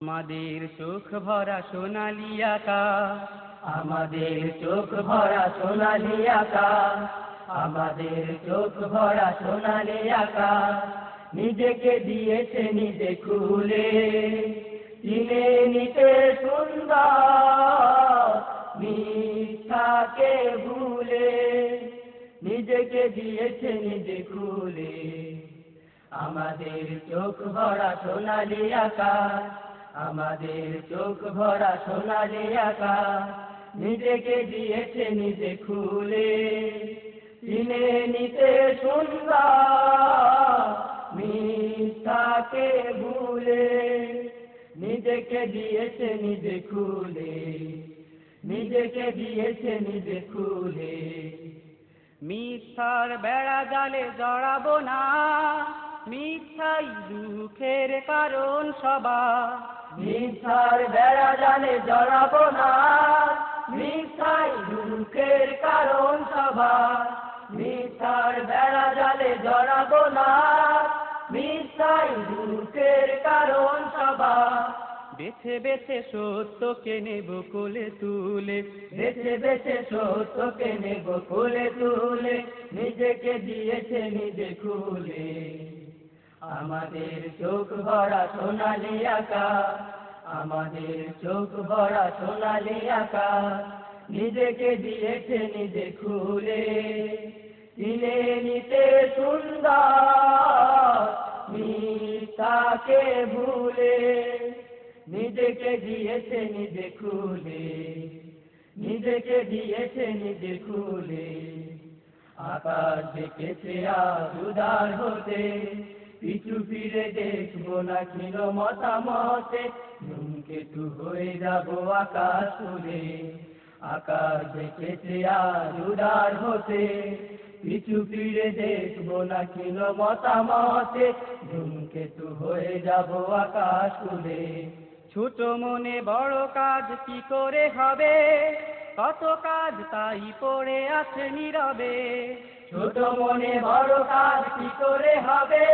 আমাদের চোখ ভরা সোনালি আকাশ, আমাদের চোখ ভরা সোনালি আকাশ, আমাদের চোখ ভরা সোনালি আকাশ, নিজেকে দিয়েছে নিজে খুলে, চিনে নিতে সুন্দর মিথ্যাকে ভুলে, নিজেকে দিয়েছে নিজে খুলে। আমাদের চোখ ভরা সোনালি আকাশ, আমাদের চোখ ভরা সোনালি আকাশ, নিজেকে দিয়েছে নিজে খুলে, চিনে নিতে সুন্দর মিথ্যাকে ভুলে, নিজেকে দিয়েছে নিজে খুলে, নিজেকে দিয়েছে নিজে খুলে। মিথ্যার বেড়া জালে জড়াবো না, মিথ্যাই দুঃখের কারণ সবার। মিথ্যার বেড়া জালে জড়াবো না, মিথ্যাই দুঃখের কারণ সবার। মিথ্যার বেড়া জালে জড়াবো না, মিথ্যাই দুঃখের কারণ সবার। বেছে বেছে সত্যকে নেব কোলে তুলে, বেছে বেছে সত্যকে নেব কোলে তুলে, নিজেকে দিয়েছে নিজে খুলে। আমাদের চোখ ভরা সোনালি আকাশ, আমাদের চোখ ভরা সোনালি আকাশ, নিজেকে দিয়েছে নিজে খুলে, চিনে নিতে সুন্দর মিথ্যাকে ভুলে, নিজেকে দিয়েছে নিজে খুলে, নিজেকে দিয়েছে নিজে খুলে। আকাশ দেখেছে আজ উদার হতে, পিছু ফিরে দেখবো না ছিল মতামতে, ধূমকেতু হয়ে যাবো আকাশ উড়ে। আকাশ দেখেছে আজ উদার হতে, পিছু ফিরে দেখবো না ছিল মতামতে, ধূমকেতু হয়ে যাবো আকাশ উড়ে। ছোট মনে বড় কাজ কি করে হবে, কত কাজ তাই পড়ে আছে নীরবে। ছোট মনে বড় কাজ কি করে হবে,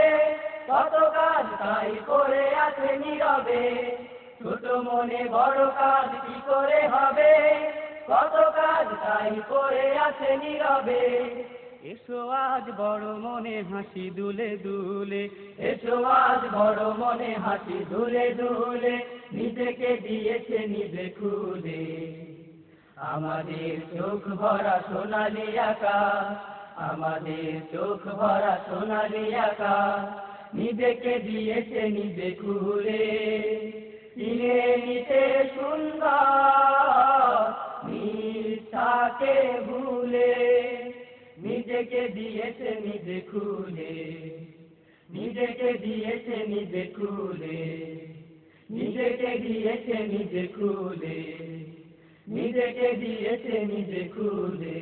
কত কাজ তাই করে আছে নীরবে। ছোট মনে বড় কাজ কি করে হবে, কত কাজ তাই করে আছে নীরবে। এসো আজ বড় মনে হাসি দুলে দুলে, এসো আজ বড় মনে হাসি দুলে দুলে, নিজেকে দিয়েছে নিজে খুলে। আমাদের চোখ ভরা সোনালি আকাশ, আমাদের চোখ ভরা সোনালি আকাশ, নিজেকে দিয়েছে নিজে খুলে, চিনে নিতে সুন্দর মিথ্যাকে ভুলে, নিজেকে দিয়েছে নিজে খুলে, নিজেকে দিয়েছে নিজে খুলে, নিজেকে দিয়েছে নিজে খুলে, নিজেকে দিয়েছে নিজে খুলে।